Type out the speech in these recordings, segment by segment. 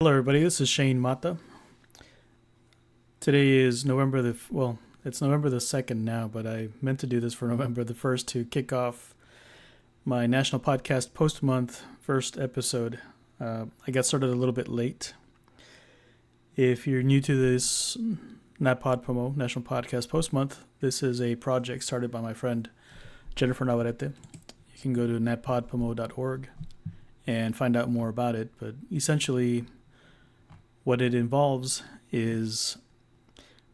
Hello, everybody. This is Shaine Mata. Today is it's November the 2nd now, but I meant to do this for November the 1st to kick off my National Podcast Post Month first episode. I got started a little bit late. If you're new to this NaPodPoMo, National Podcast Post Month, this is a project started by my friend Jennifer Navarrete. You can go to NaPodPoMo.org and find out more about it, but essentially what it involves is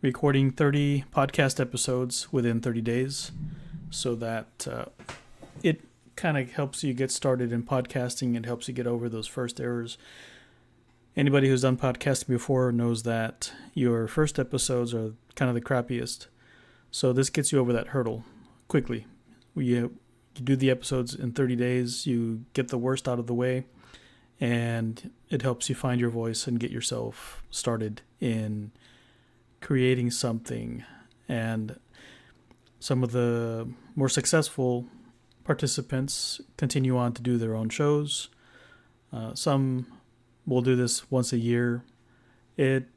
recording 30 podcast episodes within 30 days so that it kind of helps you get started in podcasting. It helps you get over those first errors. Anybody who's done podcasting before knows that your first episodes are kind of the crappiest. So this gets you over that hurdle quickly. You do the episodes in 30 days, you get the worst out of the way, and it helps you find your voice and get yourself started in creating something. And some of the more successful participants continue on to do their own shows. Some will do this once a year. It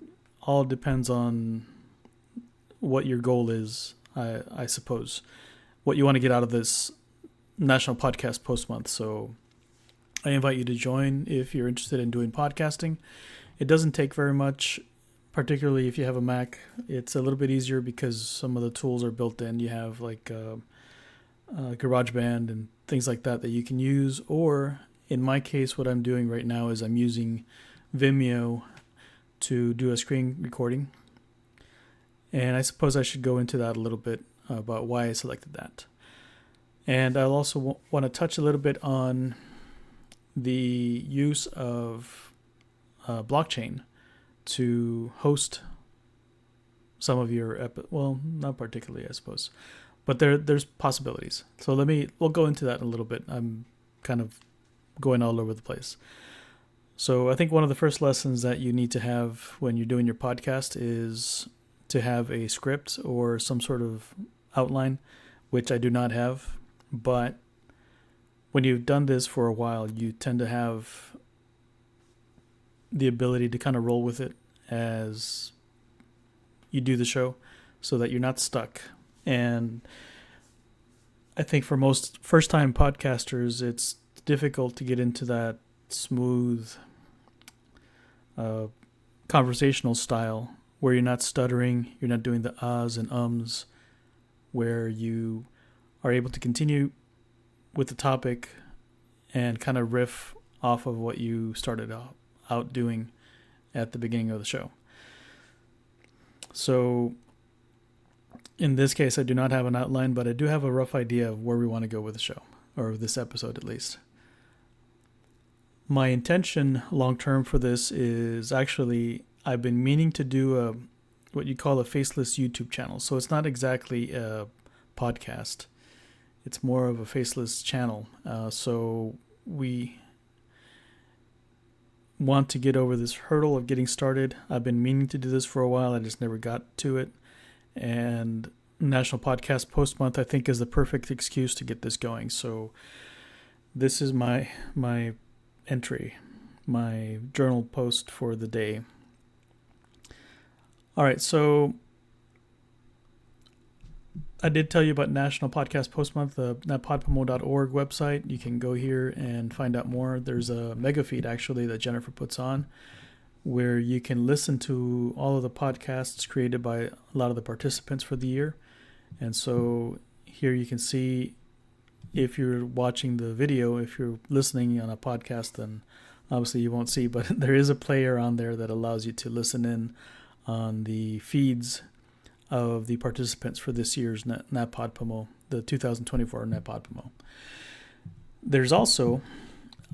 all depends on what your goal is, I suppose, what you want to get out of this National Podcast Post Month. So I invite you to join if you're interested in doing podcasting. It doesn't take very much, particularly if you have a Mac. It's a little bit easier because some of the tools are built in. You have like GarageBand and things like that you can use. Or in my case, what I'm doing right now is I'm using Vimeo to do a screen recording. And I suppose I should go into that a little bit about why I selected that. And I'll also want to touch a little bit on the use of blockchain to host some of your not particularly, I suppose, but there's possibilities. So we'll go into that in a little bit. I'm kind of going all over the place. So I think one of the first lessons that you need to have when you're doing your podcast is to have a script or some sort of outline, which I do not have, but when you've done this for a while, you tend to have the ability to kind of roll with it as you do the show so that you're not stuck. And I think for most first-time podcasters, it's difficult to get into that smooth conversational style where you're not stuttering, you're not doing the ahs and ums, where you are able to continue with the topic and kind of riff off of what you started out doing at the beginning of the show. So in this case, I do not have an outline, but I do have a rough idea of where we want to go with the show, or this episode at least. My intention long-term for this is actually, I've been meaning to do what you call a faceless YouTube channel. So it's not exactly a podcast. It's more of a faceless channel. So we want to get over this hurdle of getting started. I've been meaning to do this for a while. I just never got to it. And National Podcast Post Month, I think, is the perfect excuse to get this going. So this is my entry, my journal post for the day. All right, so I did tell you about National Podcast Post Month, the NaPodPoMo.org website. You can go here and find out more. There's a mega feed, actually, that Jennifer puts on where you can listen to all of the podcasts created by a lot of the participants for the year. And so here you can see, if you're watching the video, if you're listening on a podcast, then obviously you won't see, but there is a player on there that allows you to listen in on the feeds of the participants for this year's NaPodPoMo, the 2024 NaPodPoMo. There's also,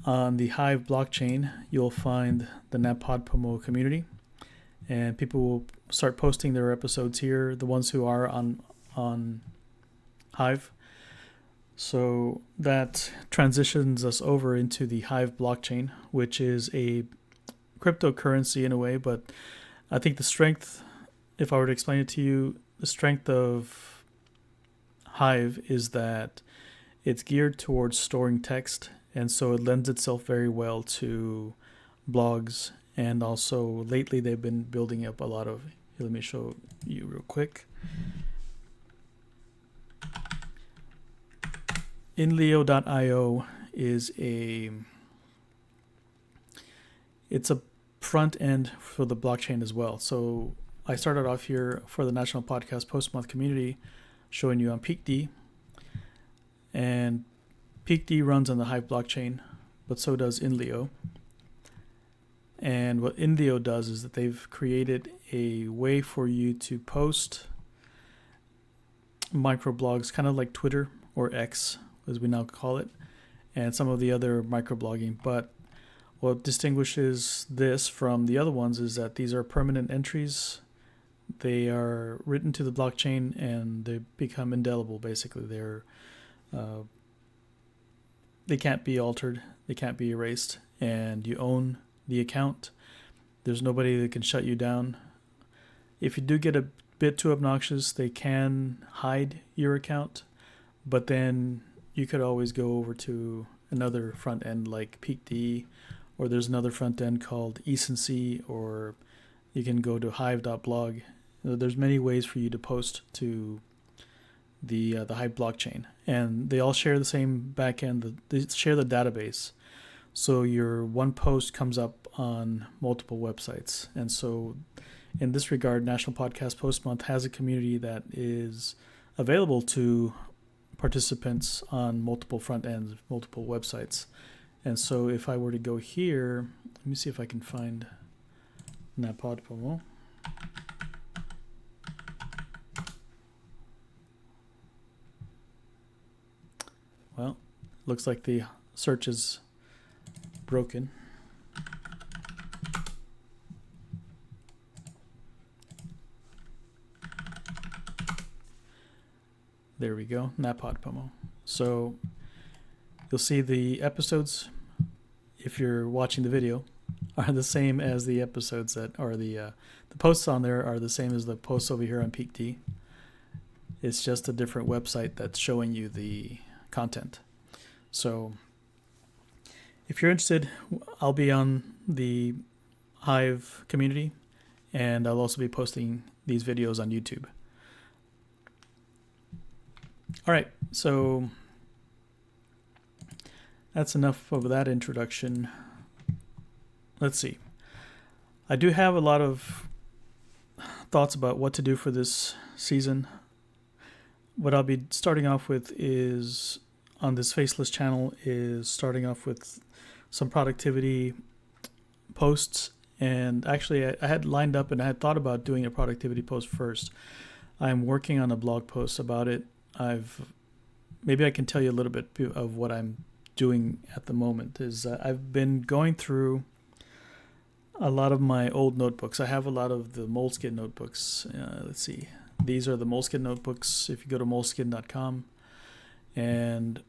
on the Hive blockchain, you'll find the NaPodPoMo community, and people will start posting their episodes here, the ones who are on Hive. So that transitions us over into the Hive blockchain, which is a cryptocurrency in a way, but I think the strength, if I were to explain it to you, the strength of Hive is that it's geared towards storing text, and so it lends itself very well to blogs And also lately they've been building up a lot of, here, let me show you real quick. Inleo.io is it's a front end for the blockchain as well. So I started off here for the National Podcast Post Month community, showing you on PeakD. And PeakD runs on the Hive blockchain, but so does Inleo. And what Inleo does is that they've created a way for you to post microblogs, kind of like Twitter or X, as we now call it, and some of the other microblogging. But what distinguishes this from the other ones is that these are permanent entries. They are written to the blockchain and they become indelible. Basically, they can't be altered, they can't be erased, and you own the account. There's nobody that can shut you down. If you do get a bit too obnoxious, they can hide your account, but then you could always go over to another front end like PeakD, or there's another front end called Ecency, or you can go to hive.blog. There's many ways for you to post to the Hive blockchain, and they all share the same backend. They share the database, so your one post comes up on multiple websites. And so, in this regard, National Podcast Post Month has a community that is available to participants on multiple front ends, multiple websites. And so, if I were to go here, let me see if I can find NaPodPoMo. Well, looks like the search is broken. There we go, NaPodPoMo. So you'll see the episodes, if you're watching the video, are the same as the episodes that are the posts on there are the same as the posts over here on PeakD. It's just a different website that's showing you the content. So if you're interested, I'll be on the Hive community, and I'll also be posting these videos on YouTube. All right, so that's enough of that introduction. Let's see. I do have a lot of thoughts about what to do for this season. What I'll be starting off with is, on this faceless channel, is starting off with some productivity posts. And actually, I had lined up and I had thought about doing a productivity post first. I'm working on a blog post about it. Maybe I can tell you a little bit of what I'm doing at the moment. Is I've been going through a lot of my old notebooks. I have a lot of the Moleskine notebooks. Let's see. These are the Moleskine notebooks. If you go to moleskine.com, and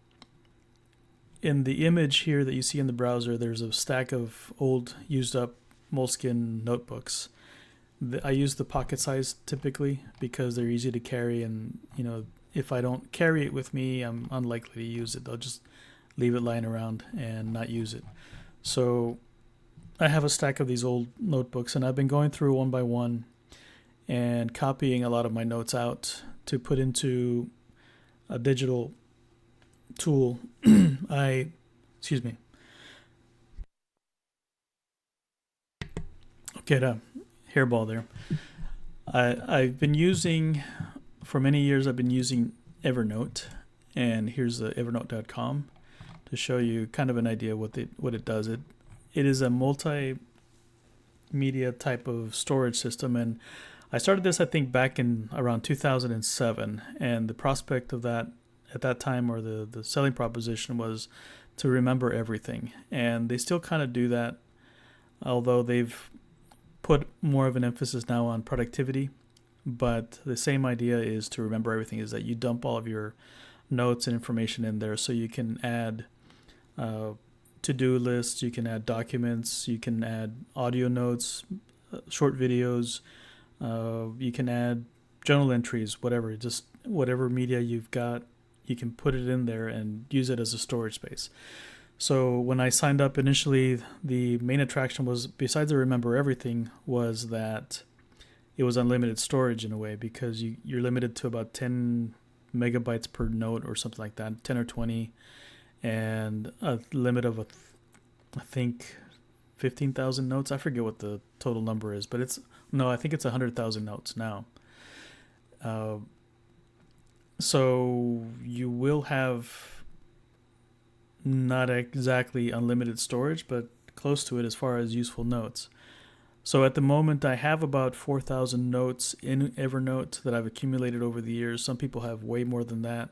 in the image here that you see in the browser, there's a stack of old, used up Moleskine notebooks. I use the pocket size typically because they're easy to carry, and if I don't carry it with me, I'm unlikely to use it. I'll just leave it lying around and not use it. So I have a stack of these old notebooks, and I've been going through one by one and copying a lot of my notes out to put into a digital tool. Excuse me. Get a hairball there. I've been using, for many years, I've been using Evernote, and here's the evernote.com to show you kind of an idea what it does. It is a multimedia type of storage system, and I started this, I think, back in around 2007, and the prospect of that at that time, or the selling proposition, was to remember everything. And they still kind of do that, although they've put more of an emphasis now on productivity. But the same idea is to remember everything, is that you dump all of your notes and information in there, so you can add to-do lists, you can add documents, you can add audio notes, short videos, you can add journal entries, whatever, just whatever media you've got, you can put it in there and use it as a storage space. So when I signed up initially, the main attraction was, besides the remember everything, was that it was unlimited storage in a way, because you're limited to about 10 megabytes per note or something like that, 10 or 20, and a limit of, I think, 15,000 notes. I forget what the total number is, but I think it's 100,000 notes now. So you will have not exactly unlimited storage, but close to it as far as useful notes. So at the moment, I have about 4,000 notes in Evernote that I've accumulated over the years. Some people have way more than that.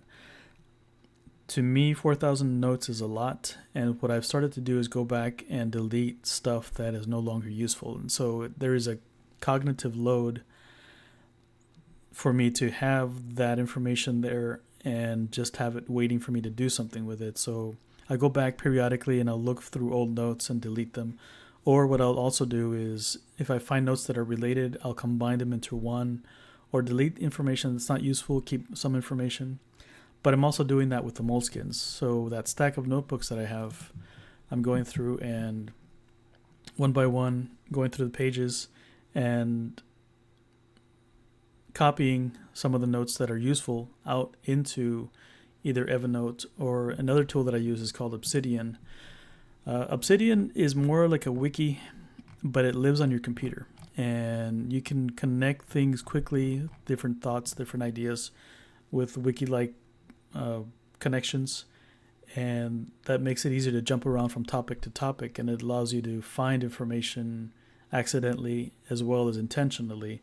To me, 4,000 notes is a lot, and what I've started to do is go back and delete stuff that is no longer useful. And so there is a cognitive load for me to have that information there and just have it waiting for me to do something with it. So I go back periodically and I'll look through old notes and delete them. Or what I'll also do is, if I find notes that are related, I'll combine them into one, or delete information that's not useful, keep some information. But I'm also doing that with the Moleskines. So that stack of notebooks that I have, I'm going through and one by one going through the pages and copying some of the notes that are useful out into either Evernote, or another tool that I use is called Obsidian. Obsidian is more like a wiki, but it lives on your computer, and you can connect things quickly, different thoughts, different ideas, with wiki-like connections, and that makes it easier to jump around from topic to topic, and it allows you to find information accidentally as well as intentionally.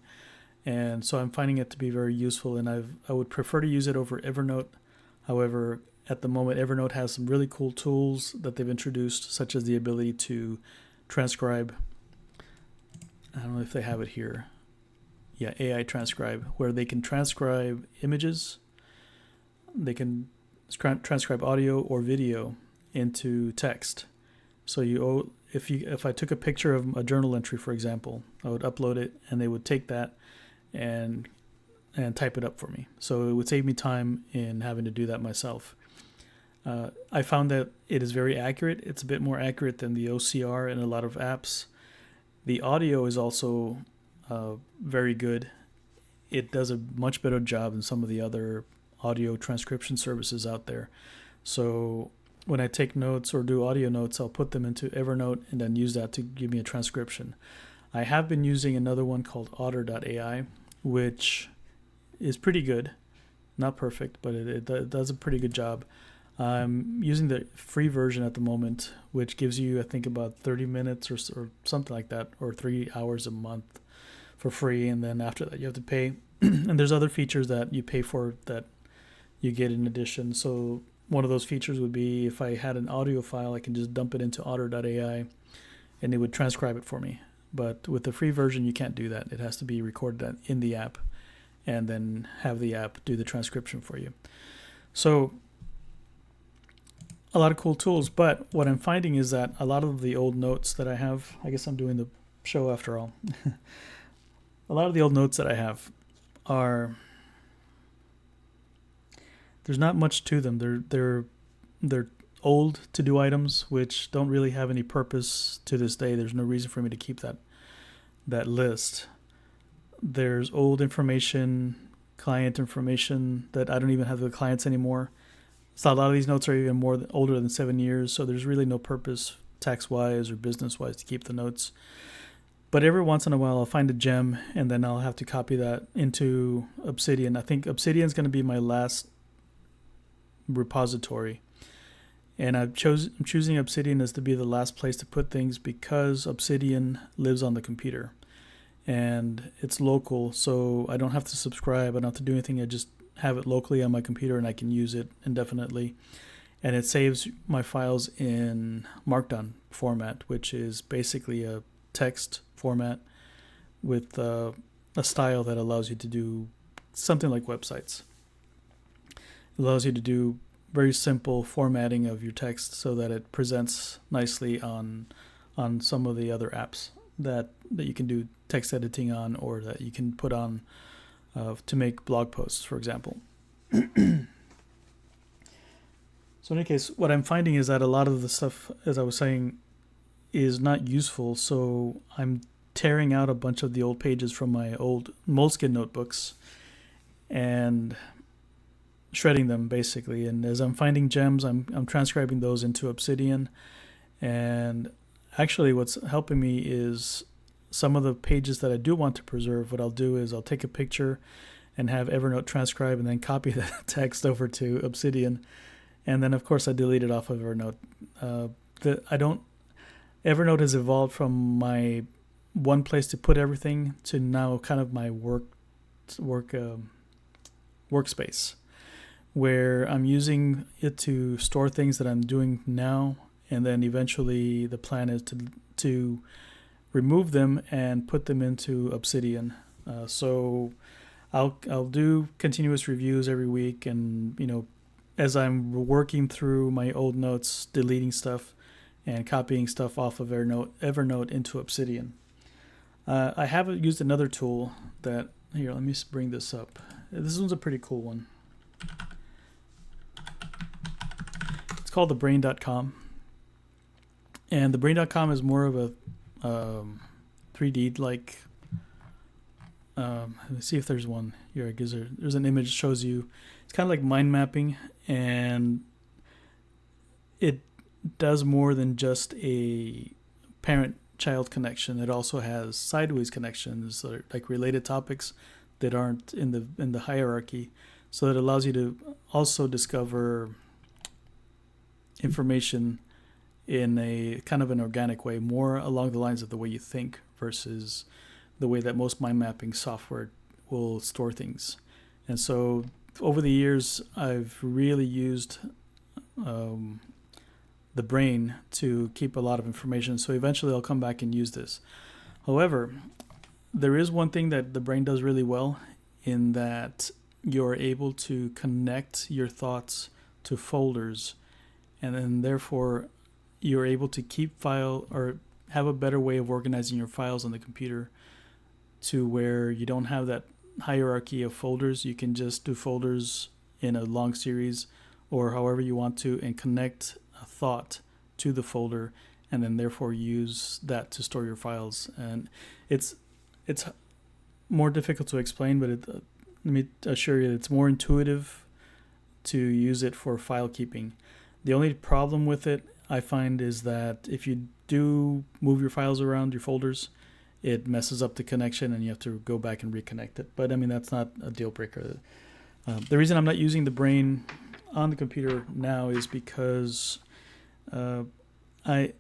And so I'm finding it to be very useful, and I would prefer to use it over Evernote. However, at the moment, Evernote has some really cool tools that they've introduced, such as the ability to transcribe. I don't know if they have it here. Yeah, AI transcribe, where they can transcribe images. They can transcribe audio or video into text. So if I took a picture of a journal entry, for example, I would upload it, and they would take that and type it up for me. So it would save me time in having to do that myself. I found that it is very accurate. It's a bit more accurate than the OCR in a lot of apps. The audio is also very good. It does a much better job than some of the other audio transcription services out there. So when I take notes or do audio notes, I'll put them into Evernote and then use that to give me a transcription. I have been using another one called Otter.ai, which is pretty good. Not perfect, but it does a pretty good job. I'm using the free version at the moment, which gives you, I think, about 30 minutes or something like that, or 3 hours a month for free. And then after that, you have to pay. And there's other features that you pay for that you get in addition. So one of those features would be, if I had an audio file, I can just dump it into Otter.ai and it would transcribe it for me. But with the free version, you can't do that. It has to be recorded in the app and then have the app do the transcription for you. So a lot of cool tools, but what I'm finding is that a lot of the old notes that I have, I guess I'm doing the show after all, a lot of the old notes that I have are, there's not much to them. They're old to-do items, which don't really have any purpose to this day. There's no reason for me to keep that list. There's old information, client information that I don't even have the clients anymore. So a lot of these notes are even older than 7 years, so there's really no purpose tax-wise or business-wise to keep the notes. But every once in a while, I'll find a gem, and then I'll have to copy that into Obsidian. I think Obsidian is going to be my last repository. And I'm choosing Obsidian as to be the last place to put things because Obsidian lives on the computer. And it's local, so I don't have to subscribe. I don't have to do anything. I just have it locally on my computer, and I can use it indefinitely. And it saves my files in Markdown format, which is basically a text format with a style that allows you to do something like websites. It allows you to do very simple formatting of your text so that it presents nicely on some of the other apps that you can do text editing on, or that you can put on to make blog posts, for example. So in any case, what I'm finding is that a lot of the stuff, as I was saying, is not useful. So I'm tearing out a bunch of the old pages from my old Moleskine notebooks and shredding them basically. And as I'm finding gems, I'm transcribing those into Obsidian. And actually, what's helping me is some of the pages that I do want to preserve. What I'll do is I'll take a picture and have Evernote transcribe and then copy that text over to Obsidian. And then, of course, I delete it off of Evernote. Evernote has evolved from my one place to put everything to now kind of my workspace, where I'm using it to store things that I'm doing now, and then eventually the plan is to remove them and put them into Obsidian. So I'll do continuous reviews every week, and as I'm working through my old notes, deleting stuff and copying stuff off of Evernote into Obsidian. I have used another tool that, here, let me bring this up. This one's a pretty cool one. It's called thebrain.com. And thebrain.com is more of a 3D, like, let me see if there's one here. There's an image that shows you, it's kind of like mind mapping, and it does more than just a parent-child connection. It also has sideways connections, like related topics that aren't in the hierarchy. So it allows you to also discover information in a kind of an organic way, more along the lines of the way you think versus the way that most mind mapping software will store things. And so over the years, I've really used the brain to keep a lot of information. So eventually I'll come back and use this. However, there is one thing that the brain does really well, in that you're able to connect your thoughts to folders, and then therefore you're able to keep file or have a better way of organizing your files on the computer, to where you don't have that hierarchy of folders. You can just do folders in a long series or however you want to, and connect a thought to the folder, and then therefore use that to store your files. And it's more difficult to explain, but let me assure you, it's more intuitive to use it for file keeping. The only problem with it, I find, is that if you do move your files around, your folders, it messes up the connection and you have to go back and reconnect it. But I mean, that's not a deal breaker. The reason I'm not using the brain on the computer now is because I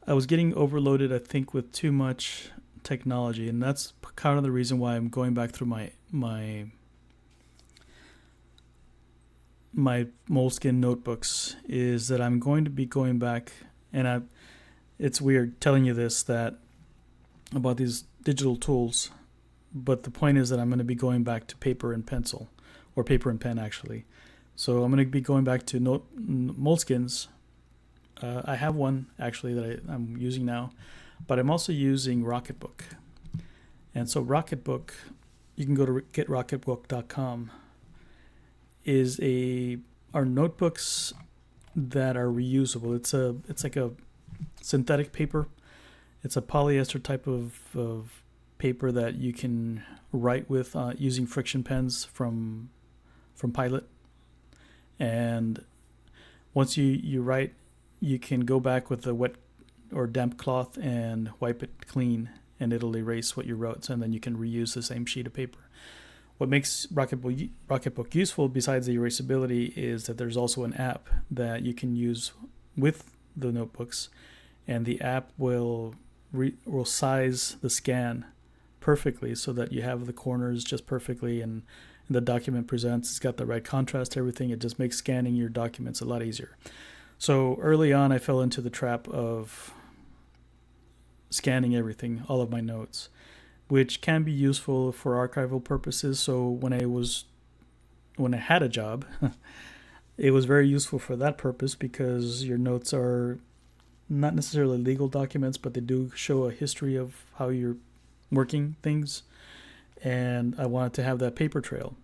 was getting overloaded, I think, with too much technology, and that's kind of the reason why I'm going back through my Moleskine notebooks, is that I'm going to be going back, and it's weird telling you this, that about these digital tools, but the point is that I'm going to be going back to paper and pencil, or paper and pen actually. So I'm going to be going back to Moleskines. I have one actually that I'm using now, but I'm also using Rocketbook. And so Rocketbook, you can go to getrocketbook.com, are notebooks that are reusable. It's like a synthetic paper. It's a polyester type of paper that you can write with using friction pens from Pilot. And once you write, you can go back with a wet or damp cloth and wipe it clean, and it'll erase what you wrote, and then you can reuse the same sheet of paper. What makes Rocketbook useful, besides the erasability, is that there's also an app that you can use with the notebooks, and the app will size the scan perfectly so that you have the corners just perfectly, and the document presents, it's got the right contrast, everything. It just makes scanning your documents a lot easier. So early on, I fell into the trap of scanning everything, all of my notes, which can be useful for archival purposes. So when I had a job, it was very useful for that purpose, because your notes are not necessarily legal documents, but they do show a history of how you're working things. And I wanted to have that paper trail.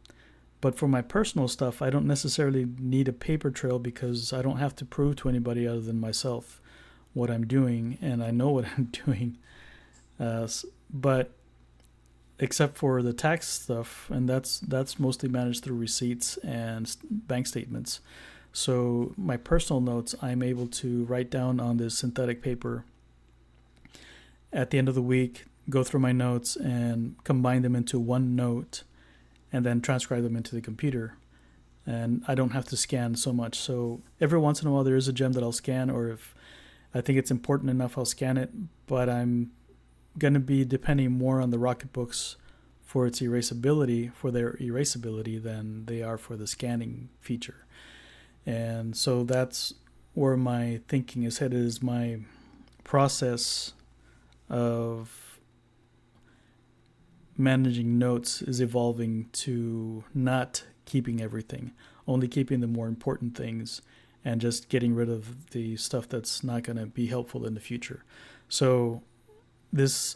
But for my personal stuff, I don't necessarily need a paper trail because I don't have to prove to anybody other than myself what I'm doing, and I know what I'm doing. But except for the tax stuff, and that's mostly managed through receipts and bank statements. So my personal notes, I'm able to write down on this synthetic paper at the end of the week, go through my notes and combine them into one note, and then transcribe them into the computer. And I don't have to scan so much. So every once in a while there is a gem that I'll scan, or if I think it's important enough, I'll scan it. But I'm going to be depending more on the Rocketbooks for its erasability, for their erasability, than they are for the scanning feature. And so that's where my thinking is headed, is my process of managing notes is evolving to not keeping everything, only keeping the more important things, and just getting rid of the stuff that's not going to be helpful in the future. So this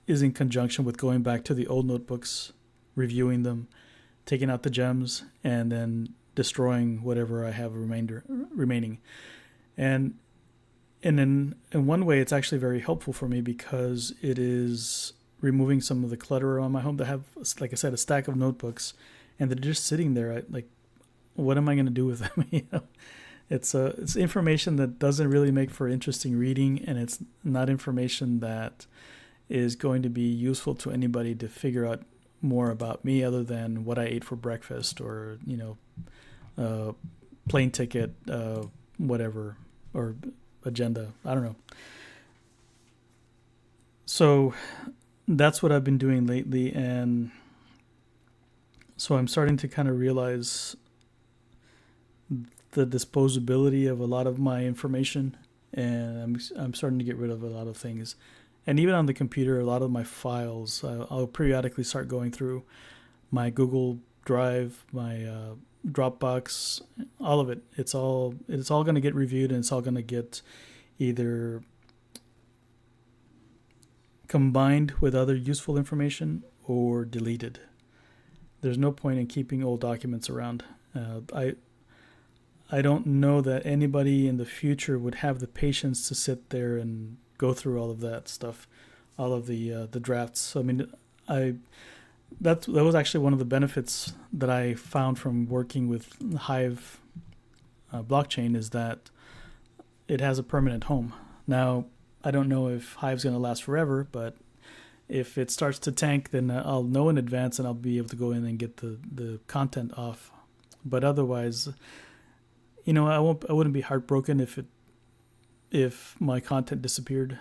is in conjunction with going back to the old notebooks, reviewing them, taking out the gems, and then destroying whatever I have remaining. And in one way, it's actually very helpful for me because it is removing some of the clutter around my home. That have, like I said, a stack of notebooks, and they're just sitting there. What am I going to do with them? It's information that doesn't really make for interesting reading, and it's not information that is going to be useful to anybody to figure out more about me other than what I ate for breakfast, or plane ticket, whatever, or agenda. I don't know. So that's what I've been doing lately, and so I'm starting to kind of realize the disposability of a lot of my information, and I'm starting to get rid of a lot of things. And even on the computer, a lot of my files, I'll periodically start going through my Google Drive, my Dropbox, all of it. It's all going to get reviewed, and it's all going to get either combined with other useful information or deleted. There's no point in keeping old documents around. I don't know that anybody in the future would have the patience to sit there and go through all of that stuff, all of the drafts. So, I mean, that was actually one of the benefits that I found from working with Hive blockchain, is that it has a permanent home. Now, I don't know if Hive's going to last forever, but if it starts to tank, then I'll know in advance and I'll be able to go in and get the content off. But otherwise, I wouldn't be heartbroken if my content disappeared.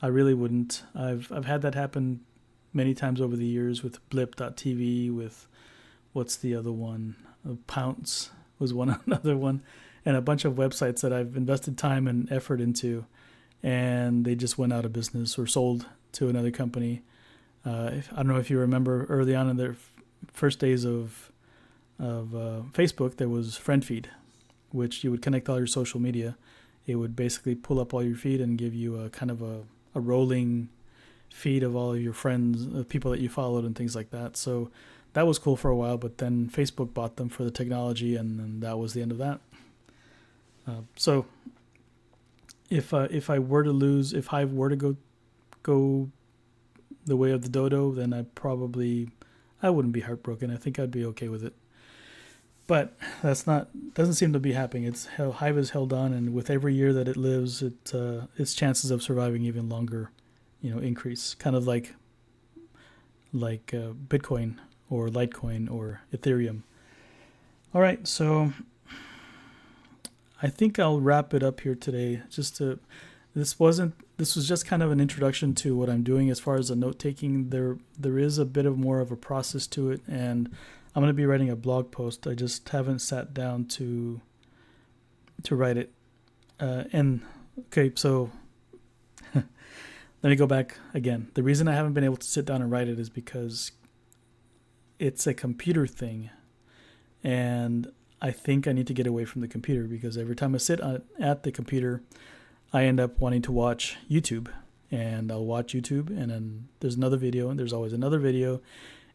I really wouldn't. I've had that happen many times over the years with blip.tv, with what's the other one? Pounce was another one, and a bunch of websites that I've invested time and effort into, and they just went out of business or sold to another company. I don't know if you remember early on in their first days of Facebook, there was friend feed, which you would connect all your social media. It would basically pull up all your feed and give you a kind of a rolling feed of all of your friends, people that you followed, and things like that. So that was cool for a while, but then Facebook bought them for the technology, and then that was the end of that. So if Hive were to go the way of the dodo, then I wouldn't be heartbroken. I think I'd be okay with it. But doesn't seem to be happening. Hive is held on, and with every year that it lives, its chances of surviving even longer, increase. Kind of like Bitcoin or Litecoin or Ethereum. All right, so I think I'll wrap it up here today. This was just kind of an introduction to what I'm doing as far as the note taking. There is a bit of more of a process to it, and I'm going to be writing a blog post. I just haven't sat down to write it. Okay, so let me go back again. The reason I haven't been able to sit down and write it is because it's a computer thing, and I think I need to get away from the computer, because every time I sit at the computer, I end up wanting to watch YouTube, and I'll watch YouTube, and then there's another video, and there's always another video,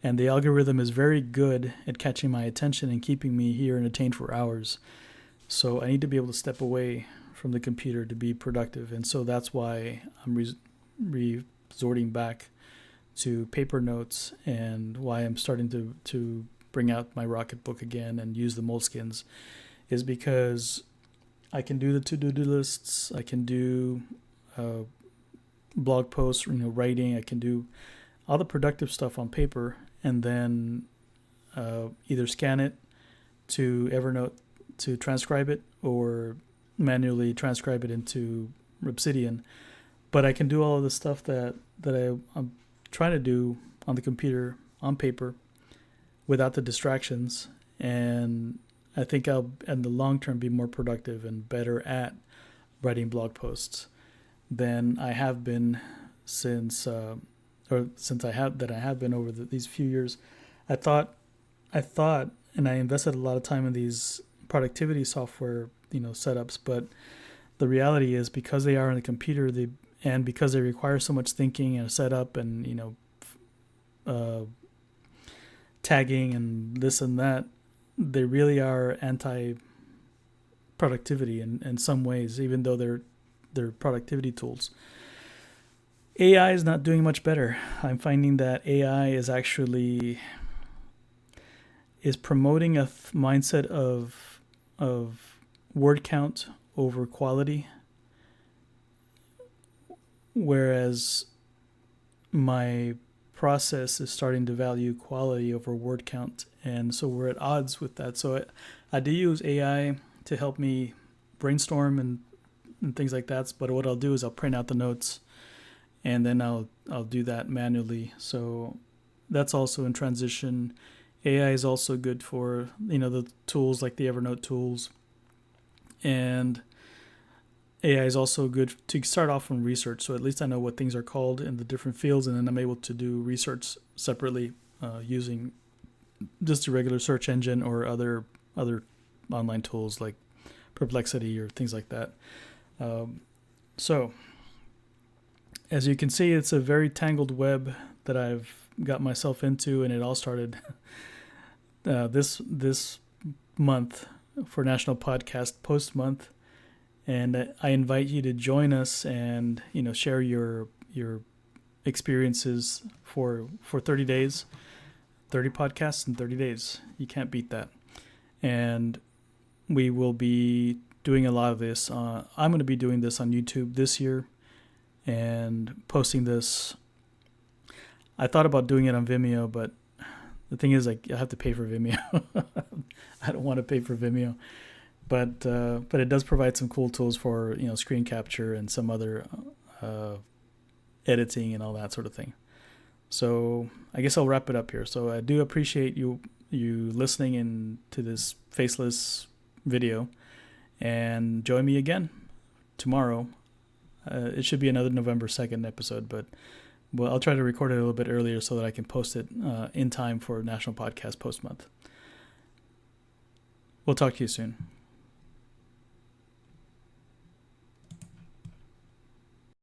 And the algorithm is very good at catching my attention and keeping me here entertained for hours. So I need to be able to step away from the computer to be productive. And so that's why I'm resorting back to paper notes, and why I'm starting to bring out my Rocketbook again and use the Moleskines is because I can do the to-do lists. I can do blog posts, writing. I can do all the productive stuff on paper, and then either scan it to Evernote to transcribe it, or manually transcribe it into Obsidian. But I can do all of the stuff that I'm trying to do on the computer, on paper, without the distractions. And I think I'll, in the long term, be more productive and better at writing blog posts than I have been since I have been over these few years. I thought, and I invested a lot of time in these productivity software, setups. But the reality is, because they are on the computer, and because they require so much thinking and setup and tagging and this and that, they really are anti-productivity in some ways, even though they're productivity tools. AI is not doing much better. I'm finding that AI is actually promoting a mindset of word count over quality, whereas my process is starting to value quality over word count, and so we're at odds with that. So I do use AI to help me brainstorm and things like that, but what I'll do is I'll print out the notes, and then I'll do that manually. So that's also in transition. AI is also good for the tools like the Evernote tools, and AI is also good to start off from research. So at least I know what things are called in the different fields, and then I'm able to do research separately using just a regular search engine or other online tools like Perplexity or things like that. So as you can see, it's a very tangled web that I've got myself into, and it all started this month for National Podcast Post Month. And I invite you to join us and share your experiences for 30 days, 30 podcasts in 30 days. You can't beat that. And we will be doing a lot of this. I'm going to be doing this on YouTube this year and posting this. I thought about doing it on Vimeo, but the thing is, I have to pay for Vimeo. I don't want to pay for Vimeo. But it does provide some cool tools for screen capture and some other editing and all that sort of thing. So I guess I'll wrap it up here. So I do appreciate you listening in to this faceless video, and join me again tomorrow. It should be another November 2nd episode, but I'll try to record it a little bit earlier so that I can post it in time for National Podcast Post Month. We'll talk to you soon.